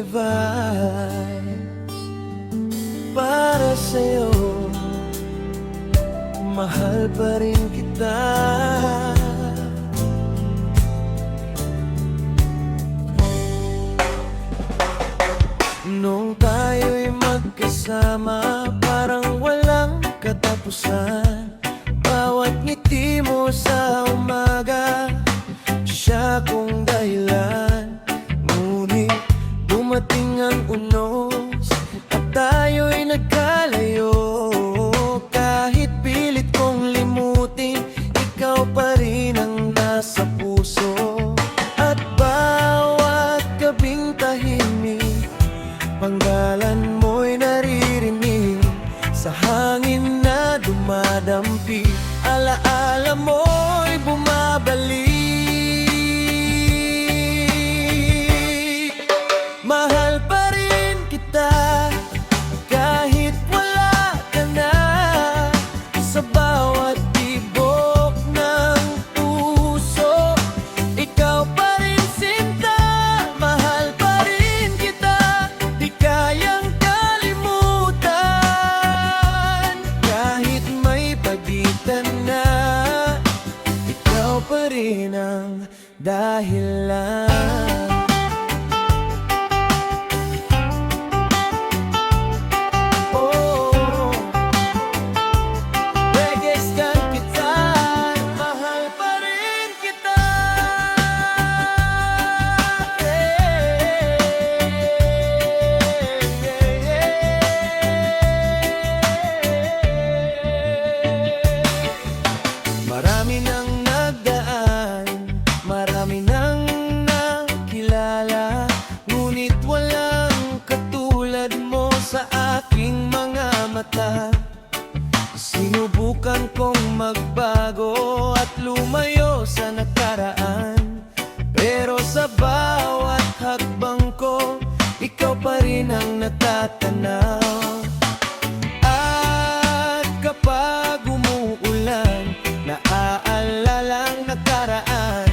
vibe para sa'yo. Mahal pa rin kita. Nung tayo'y magkasama, parang walang katapusan. Bawat ngiti mo sa umaga, siya kong dahilan. Ngunit dumating ang unos at tayo'y nagkalayo. Kahit pilit kong limutin, ikaw pa rin ang nasa puso. At bawat gabing tahimik, panggalan mo'y naririnig sa hangin na dumadampi. Alaala mo'y bumabalik. Mahal pa rin kita kahit wala ka na. Sa bawat tibok ng puso, ikaw pa rin sinta. Mahal pa rin kita, di kayang kalimutan. Kahit may pagitan na, ikaw pa rin ang dahilan. Marami nang nagdaan, marami nang nakilala, ngunit walang katulad mo sa aking mga mata. Sinubukan kong magbago at lumayo sa nakaraan, pero sa bawat hakbang ko, ikaw pa rin ang natatanaw. At kapag umuulan, naaalala ang nakaraan,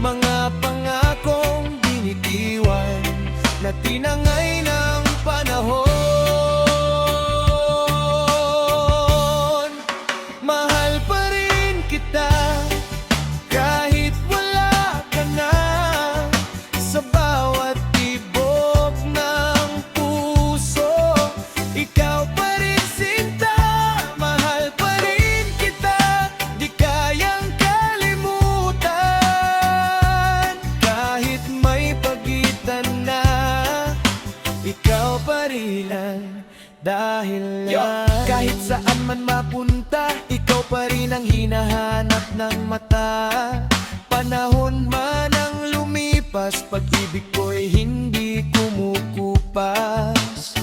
mga pangakong binitiwan na tinangay ng panahon. Mahal pa rin kita kahit wala ka na. Sa bawat tibok ng puso, ikaw pa rin sinta. Mahal pa rin kita, di kayang kalimutan. Kahit may pagitan na, ikaw pa rin ang dahilan. Kahit saan man mapunta, ikaw pa rin ang hinahanap ng mata. Panahon man ang lumipas, pag-ibig ko'y hindi kumukupas.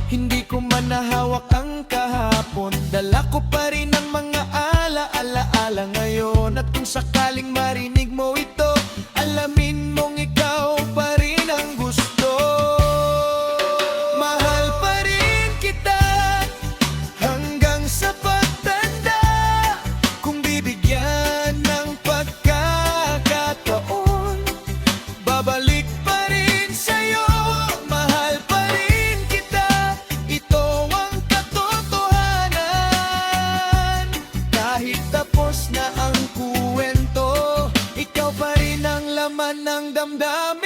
Hindi ko man nahawak ang kahapon, dala ko pa rin ang mga alaala ngayon. At kung sakaling marinig mo ito, alamin mong ikaw pa rin ang gusto. Mahal pa rin kita hanggang sa pagtanda. Kung bibigyan ng pagkakataon, babalik pa rin sa'yo. Mahal pa rin kita, ito ang katotohanan. Kahit tapos na ang kuwento, ikaw pa rin ang laman ng damdamin.